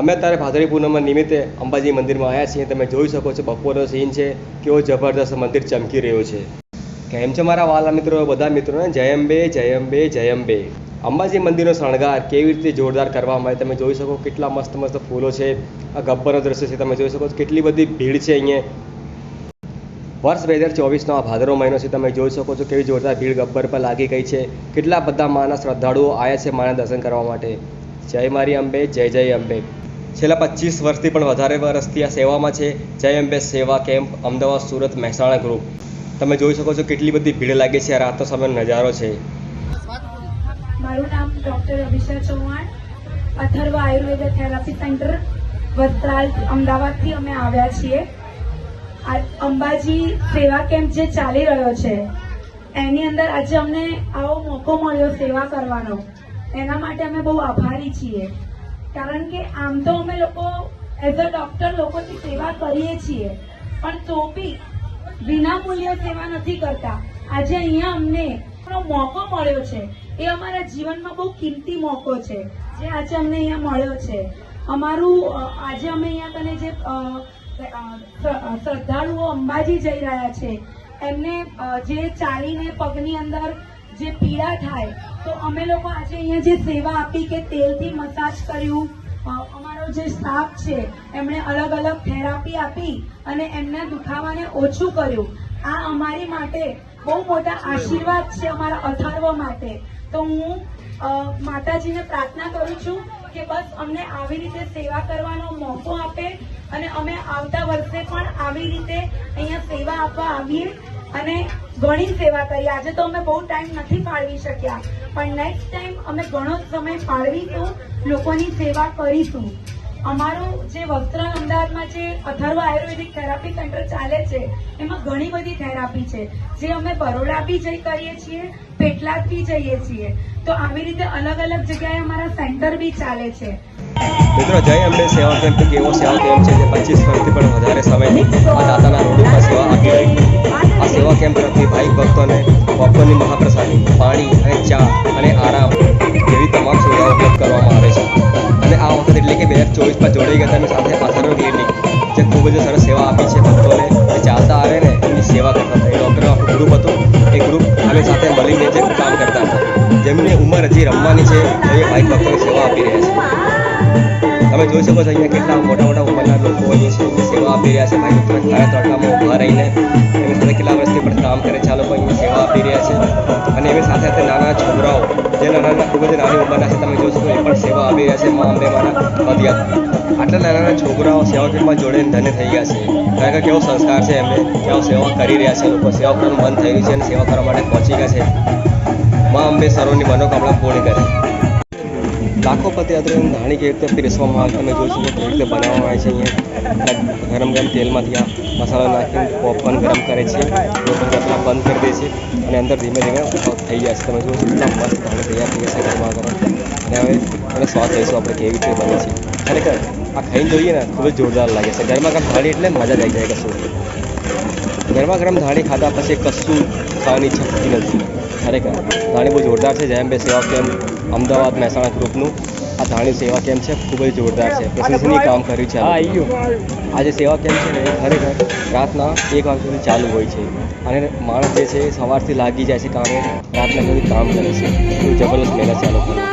અમે અત્યારે ભાદરવી પૂનમના નિમિત્તે અંબાજી મંદિરમાં આવ્યા છીએ. તમે જોઈ શકો છો બપોરનો સીન છે, કેવો જબરદસ્ત મંદિર ચમકી રહ્યો છે. કેમ છે મારા વાલા મિત્રો, બધા મિત્રોને જય અંબે, જય અંબે, જય અંબે. અંબાજી મંદિરનો શણગાર કેવી રીતે જોરદાર કરવામાં આવે તમે જોઈ શકો. કેટલા મસ્ત મસ્ત ફૂલો છે. આ ગબ્બરનો દ્રશ્ય છે, તમે જોઈ શકો છો. કેટલી બધી ભીડ છે અહીંયા. વર્ષ 2024નો આ ભાદરવો મહિનો છે. તમે જોઈ શકો છો કેવી જોરદાર ભીડ ગબ્બર પર લાગી ગઈ છે. કેટલા બધા માના શ્રદ્ધાળુઓ આવ્યા છે માના દર્શન કરવા માટે. જય મારી અંબે, જય જય અંબે. છેલ્લા 25 વર્ષથી પણ વધારે વર્ષથી આ સેવામાં છે. જય અંબે સેવા કેમ્પ, અમદાવાદ, સુરત, મહેસાણા ગ્રુપ. તમે જોઈ શકો છો કેટલી બધી ભીડ લાગે છે. આ રાતનો સમયનો નજારો છે. મારું નામ doctor Abhisha Chauhan, Atharva Ayurveda therapy centre, Vastral, અમદાવાદથી અમે આવ્યા છીએ. અંબાજી સેવા કેમ્પ જે ચાલી રહ્યો છે એની અંદર આજે અમને આવો મોકો મળ્યો સેવા કરવાનો. એના માટે અમે બહુ આભારી છીએ. કારણ કે આમ તો અમે લોકો એઝ અ ડૉક્ટર લોકોની સેવા કરીએ છીએ, પણ તો બી વિનામૂલ્ય સેવા નથી કરતા. આજે અહીંયા અમને મોકો મળ્યો છે, એ અમારા જીવનમાં બહુ કિંમતી મોકો છે જે આજે અમને અહીંયા મળ્યો છે. અમારું આજે અમે અહીંયા કને જે શ્રદ્ધાળુઓ અંબાજી જઈ રહ્યા છે એમને જે ચાલીને પગની અંદર જે પીડા થાય, તો અમે લોકો આજે અહીંયા જે સેવા આપી કે તેલથી મસાજ કર્યું, અમારો જે સ્ટાફ છે એમણે અલગ અલગ થેરાપી આપી અને એમના દુખાવાને ઓછું કર્યું. આ અમારી માટે બહુ મોટા આશીર્વાદ છે, અમારા અથર્વ માટે. તો હું માતાજીને પ્રાર્થના કરું છું કે બસ અમને આવી રીતે સેવા કરવાનો મોકો આપે અને અમે આવતા વર્ષે પણ આવી રીતે અહીંયા સેવા આપવા આવીએ અને ઘણી સેવા કરીએ. આજે તો અમે બહુ ટાઈમ નથી ફાળવી શક્યા, પણ નેક્સ્ટ ટાઈમ અમે ઘણો સમય ફાળવીશું, લોકોની સેવા કરીશું. અમારું જે વસ્ત્રાલ અમદાવાદમાં જે અથર્વ આયુર્વેદિક થેરાપી સેન્ટર ચાલે છે એમાં ઘણી બધી થેરાપી છે જે અમે બરોડા બી જઈ કરીએ છીએ, પેટલાદ બી જઈએ છીએ. તો આવી રીતે અલગ અલગ જગ્યાએ અમારા સેન્ટર બી ચાલે છે. મિત્રો, જય અંબે સેવા કેમ્પ એક એવો સેવા કેમ્પ છે જે 25 વર્ષથી પણ વધારે સમયથી આ દાતાના રોડ ઉપર સેવા આપી રહી છે. આ સેવા કેમ્પ તરફથી ભાઈ ભક્તોને બપોરની મહાપ્રસાદી, પાણી અને ચા અને આરામ જેવી તમામ સુવિધાઓ ઉપલબ્ધ કરવામાં આવે છે. અને આ વખત એટલે કે 2024માં જોડાઈ ગયા તમે સાથે અથર્વ ક્લિનિક જે ખૂબ જ સરસ સેવા આપી છે ભક્તોને. જે ચાલતા આવે ને એમની સેવા કરતા હતા. એ ડૉક્ટરનું આખું ગ્રુપ હતું. એ ગ્રુપ અમે સાથે મળીને જે કામ કરતા હતા. જેમની ઉંમર હજી રમવાની છે એ ભાઈ ભક્તોની સેવા આપી રહ્યા છે. તમે જોઈ શકો છો અહીંયા કેટલા મોટા મોટા ઉંમરના લોકો અહીંયા છે, સેવા આપી રહ્યા છે. ભાઈ ભક્તો ખારા તડકામાં ઊભા રહીને એમની સાથે કેટલા વર્ષથી પણ કામ કરે છે. આ લોકો અહીંયા સેવા આપી રહ્યા છે. અને એમની સાથે સાથે નાના છોકરાઓ જે નાના ખૂબ જ નાની ઉંમરના છે, તમે જોઈ શકો એ પણ સેવા આપી રહ્યા છે. મા અંબે માના પદયાત્રા. આટલા નાના છોકરાઓ સેવા કેમ્પમાં જોડેને ધન્ય થઈ ગયા છે. ખરેખર કેવો સંસ્કાર છે એમને, કેવો સેવા કરી રહ્યા છે. લોકો સેવા કરવાનું બંધ થઈ રહ્યું છે અને સેવા કરવા માટે પહોંચી ગયા છે. મા અંબે સર્વની મનોકામના પૂર્ણ કરે. લાખો પદયાત્રીઓને ધાણી કેવી રીતે પીરસવામાં આવે તમે જોઈ શકો કેવી રીતે બનાવવામાં આવે છે. અહીંયા ગરમ ગરમ તેલમાંથી આ મસાલો નાખીને પોપકોર્ન ગરમ કરે છે. લોકો રતલા બંધ કરી દે છે અને અંદર ધીમે ધીમે થઈ જાય છે. તમે જુઓ કેટલા મસ્ત ધાણી તૈયાર થઈ જશે ગરમા ગરમ. અને હવે એને સ્વાદ લઈશું આપણે કેવી રીતે બને છે. ખરેખર આ ખાઈને જોઈએ ને ખૂબ જ જોરદાર લાગે છે. ગરમા ગરમ ધાણી એટલે મજા જ આવી જાય કશું. ગરમા ગરમ ધાણી ખાધા પછી કશું ખાવાની ઈચ્છા થતી નથી. ખરેખર ધાણી બહુ જોરદાર છે. જય અંબે સેવા કેમ્પ અમદાવાદ મહેસાણા ગ્રુપનું આ ધાણી સેવા કેમ્પ છે, ખૂબ જ જોરદાર છે. પ્રશંસનીય કામ કર્યું છે. આ જે સેવા કેમ્પ છે ને એ ખરેખર રાતના 1 વાગ્યા સુધી ચાલુ હોય છે. અને માણસ જે છે એ સવારથી લાગી જાય છે કામે, રાતના સુધી કામ કરે છે. એવું જબરદસ્ત મહેનત છે આ લોકોની.